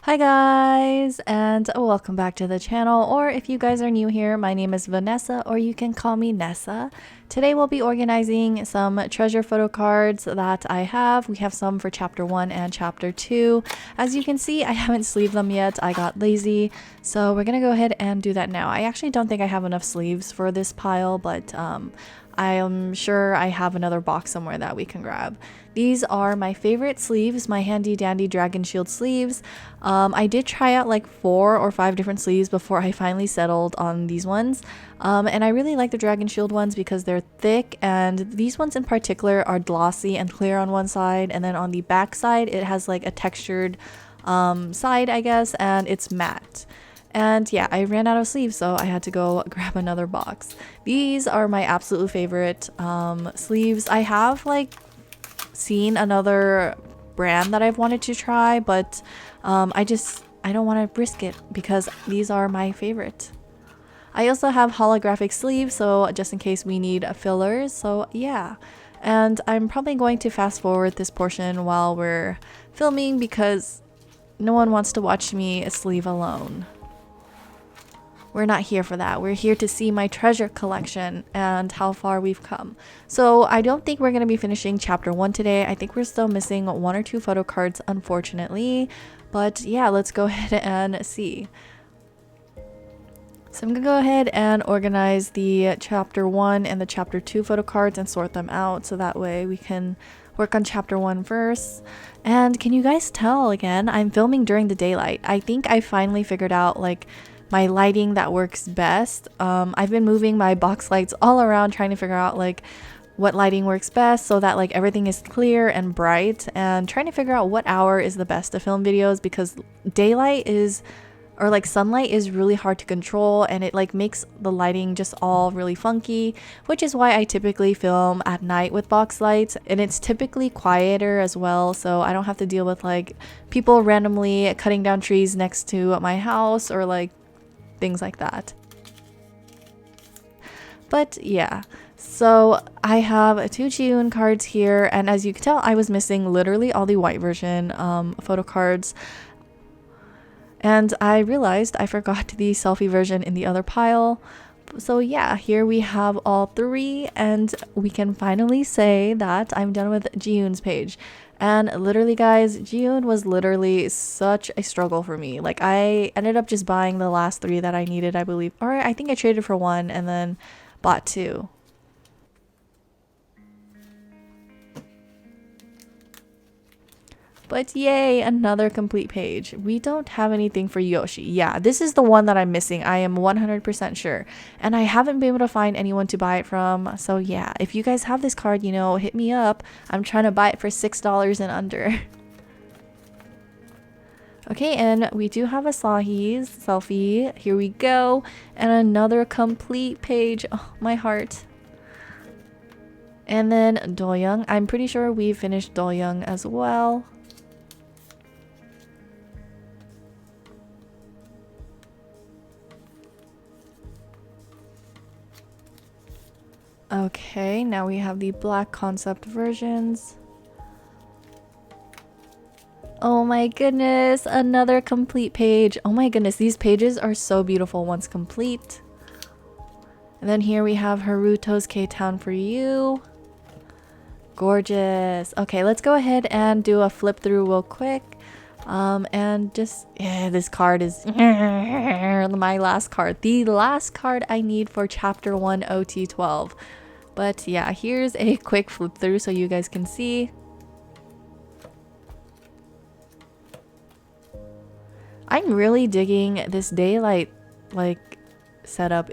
Hi guys, and welcome back to the channel, or if you guys are new here, my name is Vanessa, or you can call me Nessa. Today we'll be organizing some treasure photo cards that I have. We have some for chapter 1 and chapter 2. As you can see, I haven't sleeved them yet. I got lazy, so we're gonna go ahead and do that now. I actually don't think I have enough sleeves for this pile, but I am sure I have another box somewhere that we can grab. These are my favorite sleeves, my handy dandy dragon shield sleeves. I did try out like 4 or 5 different sleeves before I finally settled on these ones. And I really like the dragon shield ones because they're thick, and these ones in particular are glossy and clear on one side, and then on the back side it has like a textured side, I guess, and it's matte. And yeah, I ran out of sleeves, so I had to go grab another box. These are my absolute favorite sleeves. I have like seen another brand that I've wanted to try, but I don't want to risk it because these are my favorite. I also have holographic sleeves, so just in case we need fillers. So yeah, and I'm probably going to fast forward this portion while we're filming because no one wants to watch me sleeve alone. We're not here for that. We're here to see my treasure collection and how far we've come. So I don't think we're going to be finishing chapter 1 today. I think we're still missing 1 or 2 photo cards, unfortunately. But yeah, let's go ahead and see. So I'm going to go ahead and organize the chapter 1 and the chapter 2 photo cards and sort them out, so that way we can work on chapter 1 first. And can you guys tell, again, I'm filming during the daylight. I think I finally figured out like my lighting that works best. I've been moving my box lights all around trying to figure out like what lighting works best so that like everything is clear and bright, and trying to figure out what hour is the best to film videos because daylight is, or like sunlight is really hard to control, and it like makes the lighting just all really funky, which is why I typically film at night with box lights, and it's typically quieter as well, so I don't have to deal with like people randomly cutting down trees next to my house or like things like that. But yeah, so I have 2 Jiun cards here, and as you can tell, I was missing literally all the white version photo cards, and I realized I forgot the selfie version in the other pile. So yeah, here we have all 3, and we can finally say that I'm done with Jiun's page. And literally guys, Jiun was literally such a struggle for me. Like I ended up just buying the last 3 that I needed, I believe. Or I think I traded for 1 and then bought 2. But yay, another complete page. We don't have anything for Yoshi. Yeah, this is the one that I'm missing. I am 100% sure. And I haven't been able to find anyone to buy it from. So yeah, if you guys have this card, you know, hit me up. I'm trying to buy it for $6 and under. Okay, and we do have Asahi's selfie. Here we go. And another complete page. Oh, my heart. And then Doyoung. I'm pretty sure we finished Doyoung as well. Okay, now we have the black concept versions. Oh my goodness, another complete page. Oh my goodness, these pages are so beautiful once complete. And then here we have Haruto's K-Town for you. Gorgeous. Okay, let's go ahead and do a flip through real quick. And just, yeah, this card is my last card. The last card I need for chapter 1 ot12. But yeah, here's a quick flip through so you guys can see. I'm really digging this daylight like setup.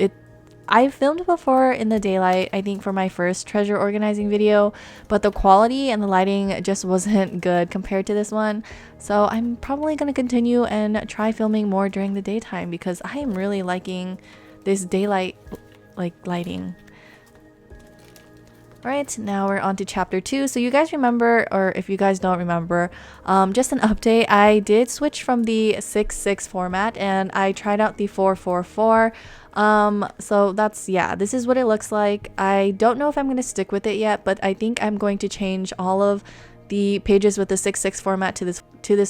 I filmed before in the daylight, I think for my first treasure organizing video, but the quality and the lighting just wasn't good compared to this one. So I'm probably going to continue and try filming more during the daytime because I am really liking this daylight like lighting. Alright, now we're on to chapter 2. So you guys remember, or if you guys don't remember, just an update. I did switch from the 6-6 format and I tried out the 4-4-4. So that's, yeah, this is what it looks like. I don't know if I'm going to stick with it yet, but I think I'm going to change all of the pages with the 6:6 format to this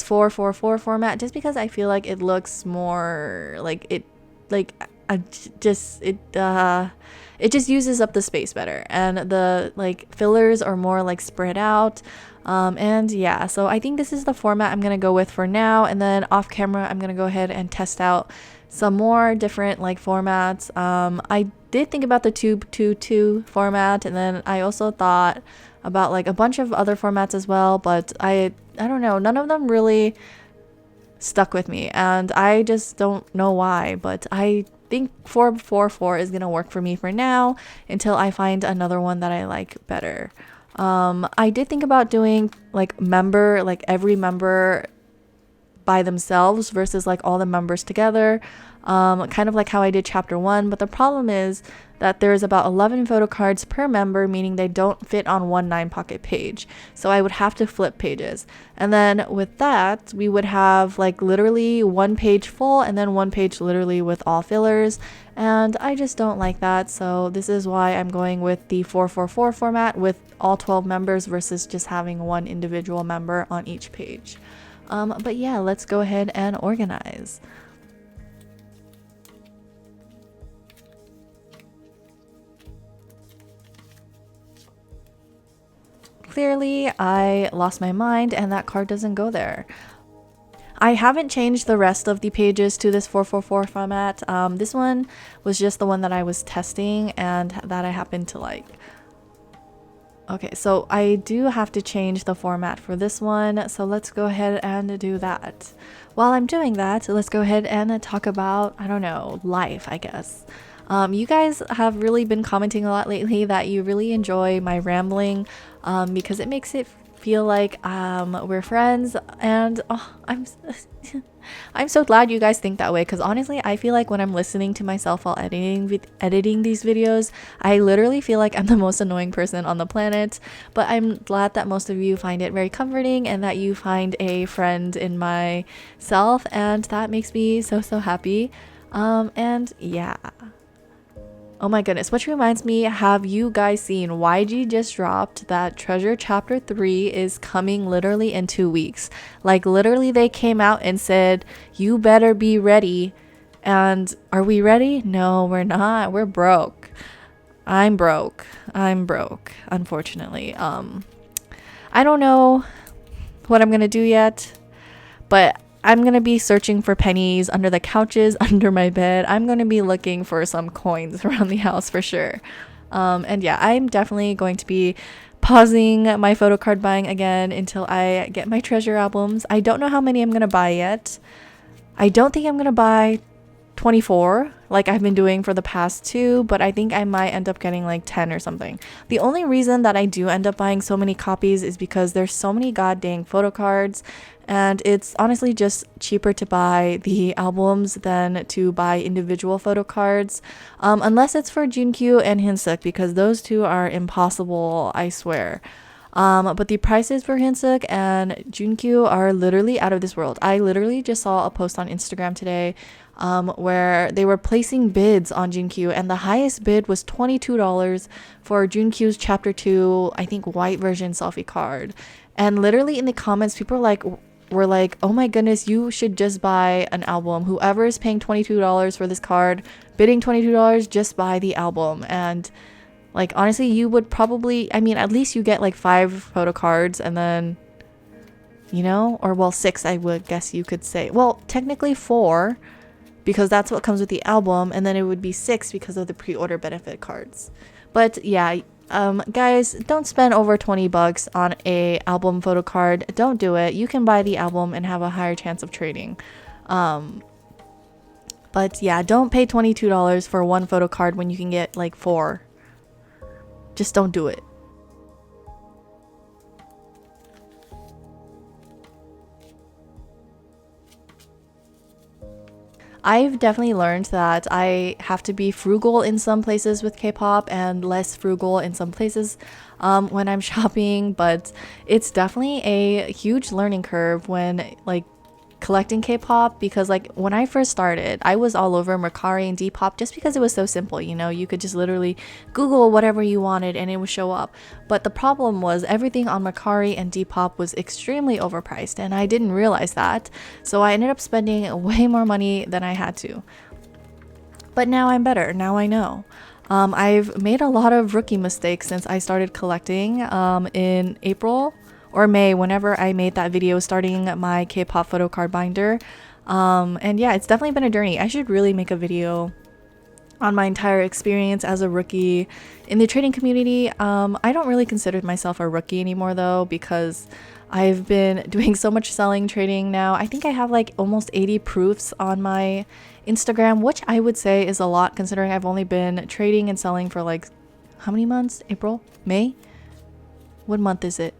4:4:4 format, just because I feel like it looks more like it, like it just uses up the space better, and the like fillers are more like spread out. And yeah, so I think this is the format I'm gonna go with for now, and then off camera I'm gonna go ahead and test out some more different like formats. I did think about the tube 2:2 format, and then I also thought about like a bunch of other formats as well, but I don't know, none of them really stuck with me, and I just don't know why, but I think 4:4:4 is gonna work for me for now until I find another one that I like better. I did think about doing like every member by themselves versus like all the members together, kind of like how I did chapter 1, but the problem is that there's about 11 photo cards per member, meaning they don't fit on one 9-pocket page, so I would have to flip pages, and then with that we would have like literally one page full and then one page literally with all fillers, and I just don't like that. So this is why I'm going with the 4:4:4 format with all 12 members versus just having one individual member on each page. But yeah, let's go ahead and organize. Clearly, I lost my mind and that card doesn't go there. I haven't changed the rest of the pages to this 4:4:4 format. This one was just the one that I was testing and that I happened to like. Okay, so I do have to change the format for this one, so let's go ahead and do that. While I'm doing that, let's go ahead and talk about, I don't know, life, I guess. You guys have really been commenting a lot lately that you really enjoy my rambling, because it makes it feel like we're friends, and I'm so glad you guys think that way, because honestly I feel like when I'm listening to myself while editing these videos, I literally feel like I'm the most annoying person on the planet, but I'm glad that most of you find it very comforting and that you find a friend in myself, and that makes me so happy. And yeah. Oh my goodness, which reminds me, have you guys seen YG just dropped that Treasure Chapter 3 is coming literally in 2 weeks? Like literally they came out and said, you better be ready. And are we ready? No, we're not. We're broke. I'm broke, unfortunately. I don't know what I'm gonna do yet, but I'm gonna be searching for pennies under the couches, under my bed. I'm gonna be looking for some coins around the house for sure. And yeah, I'm definitely going to be pausing my photo card buying again until I get my treasure albums. I don't know how many I'm gonna buy yet. I don't think I'm gonna buy 24 like I've been doing for the past 2, but I think I might end up getting like 10 or something. The only reason that I do end up buying so many copies is because there's so many goddamn photo cards, and it's honestly just cheaper to buy the albums than to buy individual photo cards, unless it's for Junkyu and Hyunsuk, because those two are impossible, I swear. But the prices for Hyunsuk and Junkyu are literally out of this world. I literally just saw a post on Instagram today where they were placing bids on Junkyu, and the highest bid was $22 for Junkyu's Chapter 2, I think, white version selfie card. And literally in the comments, people were like, oh my goodness, you should just buy an album. Whoever is paying $22 for this card, bidding $22, just buy the album. And like, honestly, you would probably, I mean, at least you get like 5 photo cards, and then, you know, or well, 6, I would guess you could say. Well, technically 4, because that's what comes with the album, and then it would be 6 because of the pre-order benefit cards. But yeah, guys, don't spend over 20 bucks on a album photo card. Don't do it. You can buy the album and have a higher chance of trading. But yeah, don't pay $22 for one photo card when you can get like 4. Just don't do it. I've definitely learned that I have to be frugal in some places with K-pop and less frugal in some places when I'm shopping, but it's definitely a huge learning curve when like collecting K-pop, because like when I first started, I was all over Mercari and Depop just because it was so simple. You know, you could just literally Google whatever you wanted and it would show up. But the problem was everything on Mercari and Depop was extremely overpriced, and I didn't realize that. So I ended up spending way more money than I had to. But now I'm better. Now I know. I've made a lot of rookie mistakes since I started collecting in April or May, whenever I made that video starting my K-pop photo card binder. And yeah, it's definitely been a journey. I should really make a video on my entire experience as a rookie in the trading community. I don't really consider myself a rookie anymore though, because I've been doing so much selling trading now. I think I have like almost 80 proofs on my Instagram, which I would say is a lot considering I've only been trading and selling for like how many months? April? May? What month is it?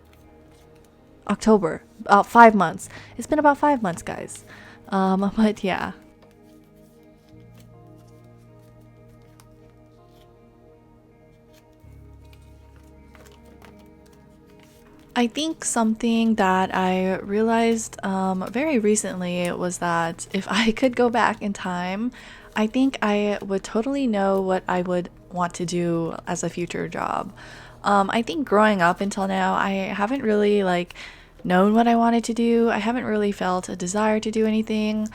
October. About 5 months. It's been about 5 months, guys. But yeah. I think something that I realized very recently was that if I could go back in time, I think I would totally know what I would want to do as a future job. I think growing up until now, I haven't really like known what I wanted to do. I haven't really felt a desire to do anything.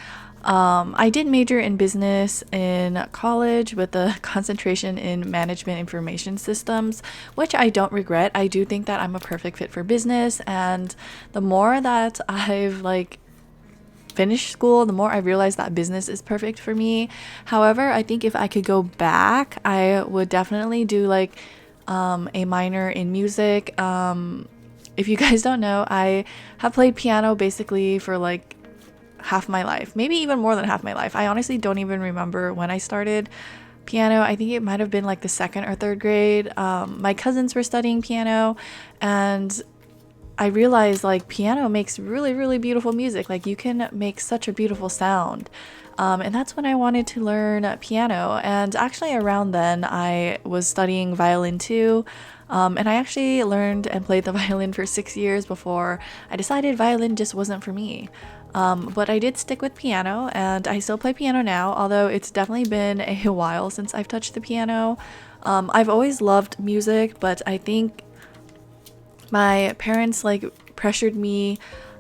I did major in business in college with a concentration in management information systems, which I don't regret. I do think that I'm a perfect fit for business, and the more that I've like finished school, the more I realized that business is perfect for me. However, I think if I could go back, I would definitely do like a minor in music. If you guys don't know, I have played piano basically for like half my life, maybe even more than half my life. I honestly don't even remember when I started piano. I think it might have been like the 2nd or 3rd grade. My cousins were studying piano, and I realized like piano makes really, really beautiful music. Like you can make such a beautiful sound. And that's when I wanted to learn piano. And actually around then I was studying violin too. And I actually learned and played the violin for 6 years before I decided violin just wasn't for me. But I did stick with piano, and I still play piano now, although it's definitely been a while since I've touched the piano. I've always loved music, but I think my parents like pressured me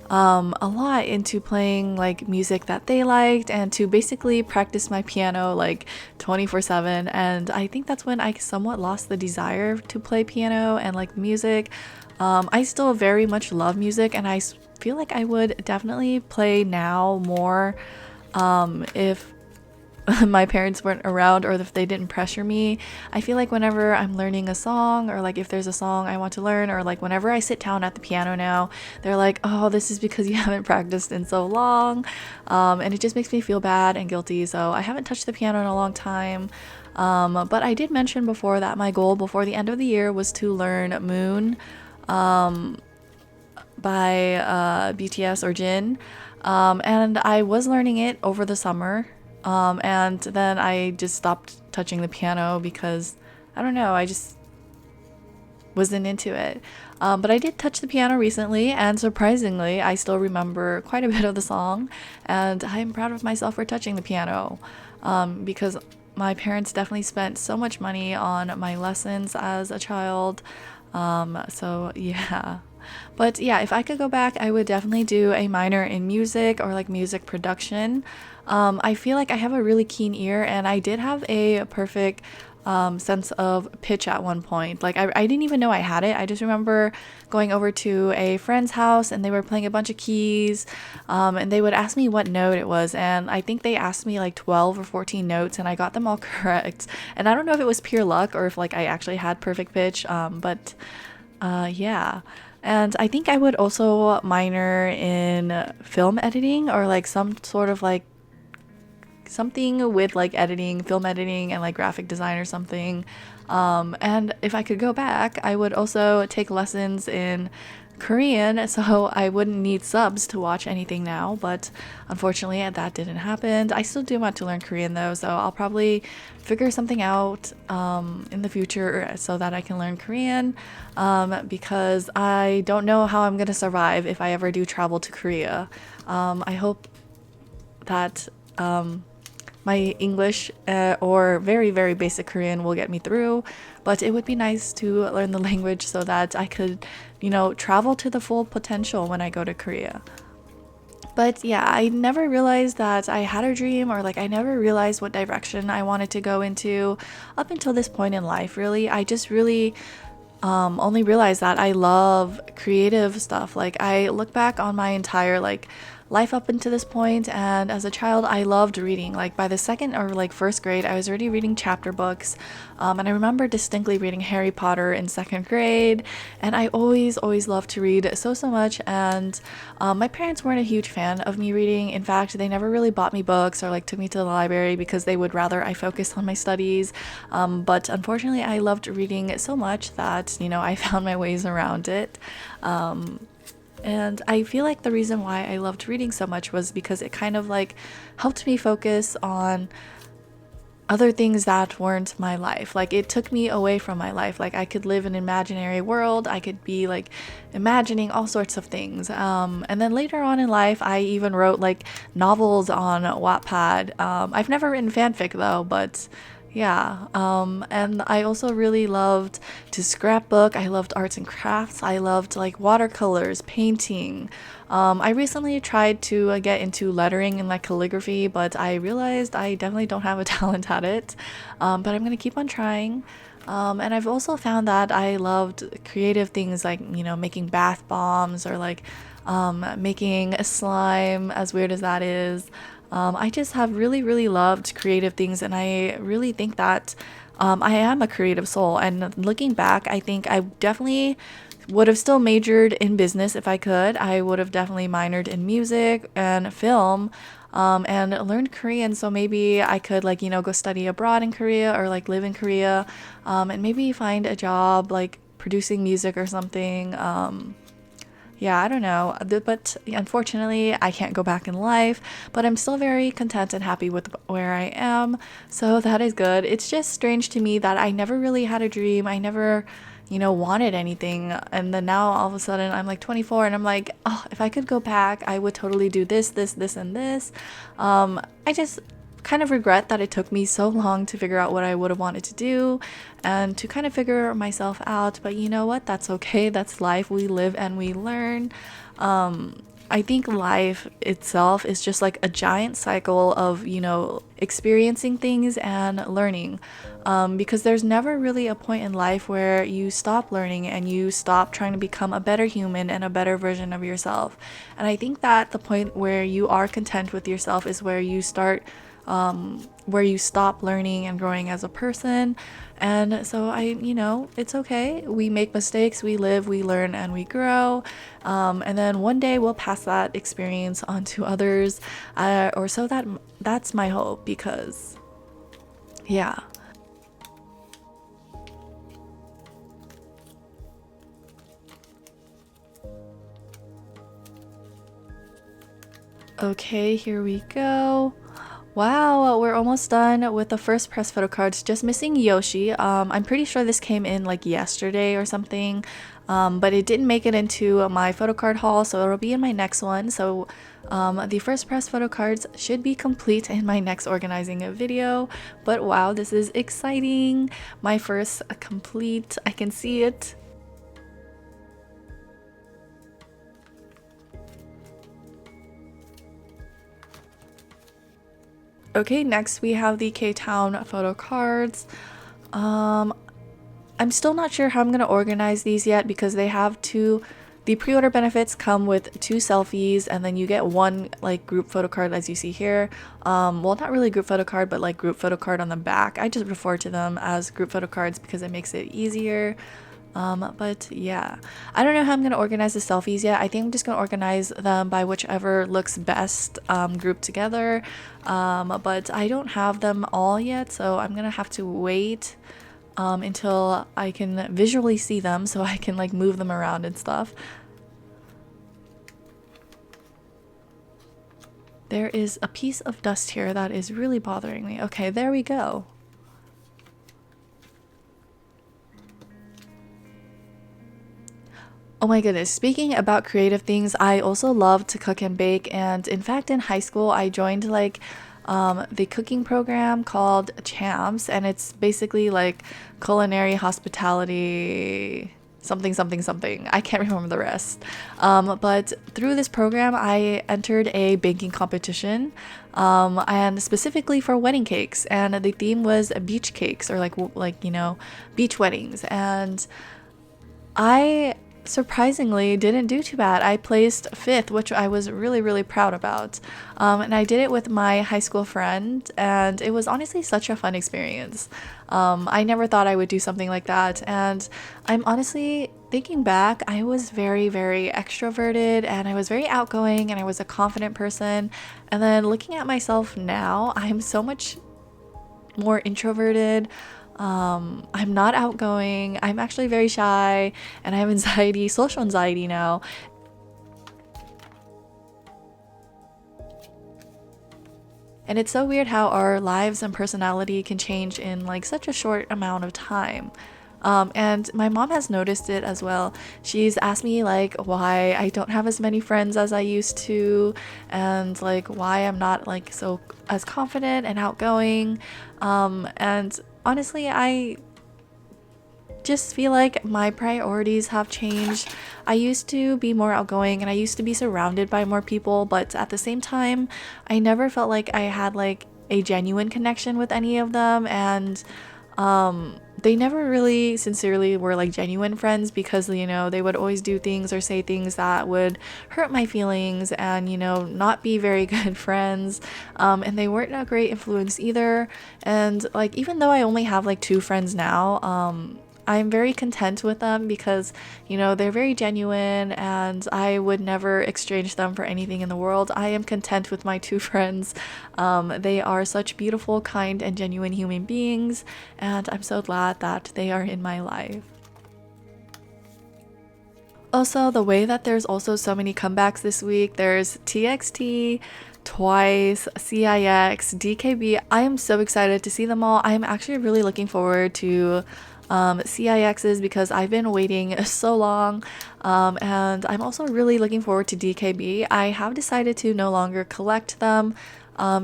a lot into playing like music that they liked and to basically practice my piano like 24/7. And I think that's when I somewhat lost the desire to play piano and like music. I still very much love music, and I feel like I would definitely play now more if my parents weren't around or if they didn't pressure me. I feel like whenever I'm learning a song, or like if there's a song I want to learn, or like whenever I sit down at the piano now, they're like, oh, this is because you haven't practiced in so long. And it just makes me feel bad and guilty. So I haven't touched the piano in a long time. But I did mention before that my goal before the end of the year was to learn Moon by BTS or Jin. And I was learning it over the summer. And then I just stopped touching the piano because, I don't know, I just wasn't into it. But I did touch the piano recently, and surprisingly, I still remember quite a bit of the song, and I'm proud of myself for touching the piano, because my parents definitely spent so much money on my lessons as a child. So yeah. But yeah, if I could go back, I would definitely do a minor in music or like music production. I feel like I have a really keen ear, and I did have a perfect sense of pitch at one point. Like I didn't even know I had it. I just remember going over to a friend's house and they were playing a bunch of keys, and they would ask me what note it was, and I think they asked me like 12 or 14 notes, and I got them all correct. And I don't know if it was pure luck or if like I actually had perfect pitch, but yeah. And I think I would also minor in film editing, or like some sort of like something with like editing, film editing, and like graphic design or something. And if I could go back, I would also take lessons in Korean, so I wouldn't need subs to watch anything now, but unfortunately that didn't happen. I still do want to learn Korean though, so I'll probably figure something out in the future so that I can learn Korean, because I don't know how I'm gonna survive if I ever do travel to Korea. I hope that my English or very, very basic Korean will get me through, but it would be nice to learn the language so that I could, travel to the full potential when I go to Korea. But yeah, I never realized that I had a dream, or like I never realized what direction I wanted to go into up until this point in life, really. I just really only realized that I love creative stuff. Like I look back on my entire life up until this point, and as a child I loved reading. Like by the second or first grade I was already reading chapter books, and I remember distinctly reading Harry Potter in second grade, and I always loved to read so much. And my parents weren't a huge fan of me reading. In fact, they never really bought me books or took me to the library because they would rather I focus on my studies, but unfortunately I loved reading so much that I found my ways around it. And I feel like the reason why I loved reading so much was because it kind of helped me focus on other things that weren't my life. Like it took me away from my life. Like I could live in an imaginary world. I could be imagining all sorts of things. And then later on in life, I even wrote novels on Wattpad. I've never written fanfic though, but yeah, and I also really loved to scrapbook. I loved arts and crafts. I loved watercolors, painting. I recently tried to get into lettering and calligraphy, but I realized I definitely don't have a talent at it. But I'm gonna keep on trying. And I've also found that I loved creative things making bath bombs, or making a slime, as weird as that is. I just have really loved creative things, and I really think that I am a creative soul. And looking back, I think I definitely would have still majored in business if I could. I would have definitely minored in music and film, and learned Korean, so maybe I could go study abroad in Korea, or live in Korea, and maybe find a job producing music or something. Yeah, I don't know, but unfortunately I can't go back in life, but I'm still very content and happy with where I am, so that is good. It's just strange to me that I never really had a dream. I never wanted anything, and then now all of a sudden I'm 24 and I'm oh, if I could go back I would totally do this and this. I just kind of regret that it took me so long to figure out what I would have wanted to do and to kind of figure myself out, but you know what, that's okay. That's life. We live and we learn. I think life itself is just a giant cycle of experiencing things and learning, because there's never really a point in life where you stop learning and you stop trying to become a better human and a better version of yourself. And I think that the point where you are content with yourself is where you start where you stop learning and growing as a person. And so it's okay. We make mistakes, we live, we learn, and we grow. And then one day we'll pass that experience on to others, or so that's my hope, because yeah. Okay, here we go. Wow, we're almost done with the first press photo cards, just missing Yoshi. I'm pretty sure this came in yesterday or something, but it didn't make it into my photo card haul, so it'll be in my next one. So the first press photo cards should be complete in my next organizing video. But wow, this is exciting. My first complete, I can see it. Okay, next we have the K-Town photo cards. I'm still not sure how I'm going to organize these yet, because they have the pre-order benefits come with 2 selfies, and then you get 1 group photo card, as you see here. Well, not really group photo card, but group photo card on the back. I just refer to them as group photo cards because it makes it easier. But yeah, I don't know how I'm going to organize the selfies yet. I think I'm just going to organize them by whichever looks best grouped together. But I don't have them all yet, so I'm going to have to wait until I can visually see them so I can move them around and stuff. There is a piece of dust here that is really bothering me. Okay, there we go. Oh my goodness, speaking about creative things, I also love to cook and bake, and in fact in high school I joined like the cooking program called Champs, and it's basically like culinary hospitality something something something. I can't remember the rest. But through this program I entered a baking competition, and specifically for wedding cakes, and the theme was beach cakes, or like you know, beach weddings. And I surprisingly didn't do too bad. I placed 5th, which I was really proud about. And I did it with my high school friend, and it was honestly such a fun experience. I never thought I would do something like that, and I'm honestly thinking back, I was very extroverted, and I was very outgoing, and I was a confident person. And then looking at myself now, I'm so much more introverted. I'm not outgoing. I'm actually very shy, and I have anxiety, social anxiety now. And it's so weird how our lives and personality can change in like such a short amount of time. And my mom has noticed it as well. She's asked me like why I don't have as many friends as I used to, and like why I'm not like so as confident and outgoing. And honestly, I just feel like my priorities have changed. I used to be more outgoing, and I used to be surrounded by more people, but at the same time, I never felt like I had like a genuine connection with any of them. And they never really sincerely were like genuine friends, because you know, they would always do things or say things that would hurt my feelings, and you know, not be very good friends. And they weren't a great influence either. And like, even though I only have like 2 friends now, I'm very content with them, because you know, they're very genuine, and I would never exchange them for anything in the world. I am content with my 2 friends. They are such beautiful, kind, and genuine human beings, and I'm so glad that they are in my life. Also, the way that there's also so many comebacks this week, there's TXT, Twice, CIX, DKB. I am so excited to see them all. I'm actually really looking forward to CIXs, because I've been waiting so long, and I'm also really looking forward to DKB. I have decided to no longer collect them,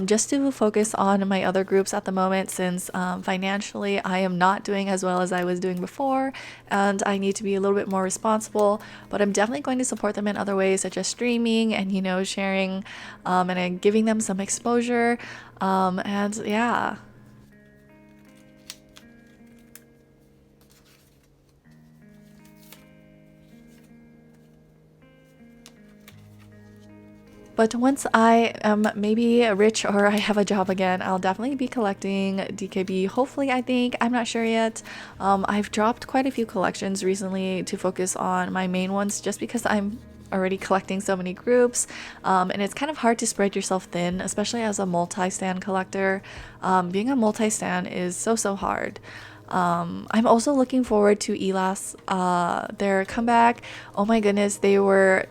just to focus on my other groups at the moment, since financially I am not doing as well as I was doing before, and I need to be a little bit more responsible. But I'm definitely going to support them in other ways, such as streaming and you know, sharing, and giving them some exposure, and yeah. But once I am maybe rich, or I have a job again, I'll definitely be collecting DKB. Hopefully, I think. I'm not sure yet. I've dropped quite a few collections recently to focus on my main ones, just because I'm already collecting so many groups, and it's kind of hard to spread yourself thin, especially as a multi-stand collector. Being a multi-stand is so hard. I'm also looking forward to Elas, their comeback. Oh my goodness, they were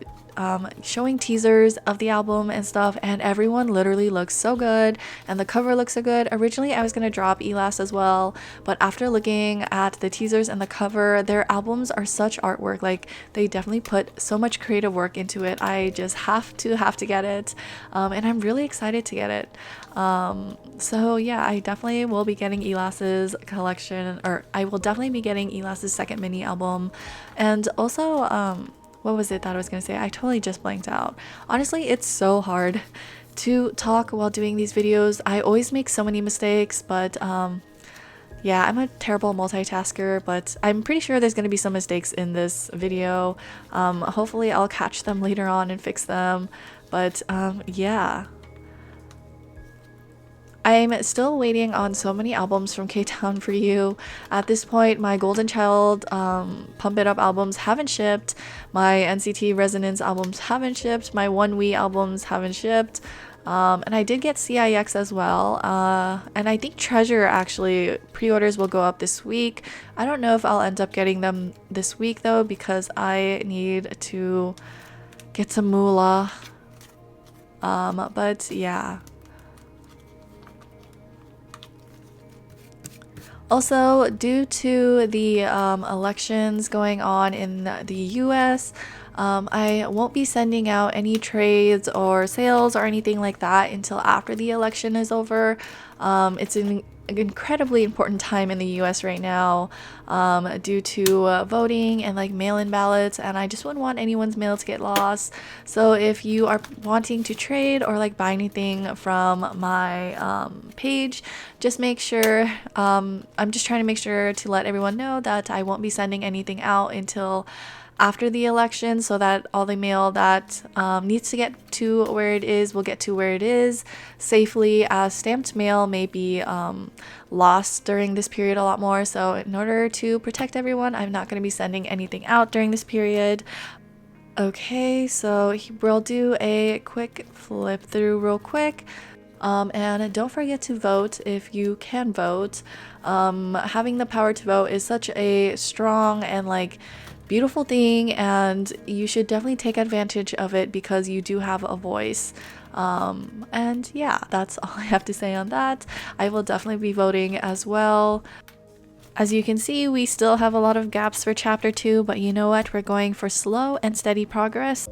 showing teasers of the album and stuff, and everyone literally looks so good, and the cover looks so good. Originally I was gonna drop Elas as well, but after looking at the teasers and the cover, their albums are such artwork. Like, they definitely put so much creative work into it. I just have to get it, and I'm really excited to get it. So yeah, I definitely will be getting Elas's collection, or I will definitely be getting Elas's second mini album. And also, what was it that I was gonna say? I totally just blanked out. Honestly, it's so hard to talk while doing these videos. I always make so many mistakes, but yeah, I'm a terrible multitasker, but I'm pretty sure there's gonna be some mistakes in this video. Hopefully I'll catch them later on and fix them. But yeah. I'm still waiting on so many albums from K-Town for You. At this point, my Golden Child Pump It Up albums haven't shipped. My NCT Resonance albums haven't shipped. My Onewe albums haven't shipped. And I did get CIX as well. And I think Treasure, actually, pre-orders will go up this week. I don't know if I'll end up getting them this week though, because I need to get some moolah. But yeah. Also, due to the elections going on in the US, I won't be sending out any trades or sales or anything like that until after the election is over. It's an incredibly important time in the US right now, due to voting and like mail-in ballots, and I just wouldn't want anyone's mail to get lost. So if you are wanting to trade or like buy anything from my page, just make sure, I'm just trying to make sure to let everyone know that I won't be sending anything out until after the election, so that all the mail that needs to get to where it is will get to where it is safely, as stamped mail may be lost during this period a lot more. So in order to protect everyone, I'm not going to be sending anything out during this period. Okay, so we'll do a quick flip through real quick. And don't forget to vote if you can vote. Having the power to vote is such a strong and like beautiful thing, and you should definitely take advantage of it because you do have a voice. And yeah, that's all I have to say on that. I will definitely be voting as well. As you can see, we still have a lot of gaps for chapter 2, but you know what? We're going for slow and steady progress.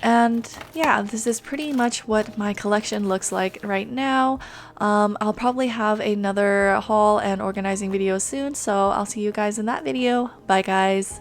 And yeah, this is pretty much what my collection looks like right now. I'll probably have another haul and organizing video soon, so I'll see you guys in that video. Bye guys!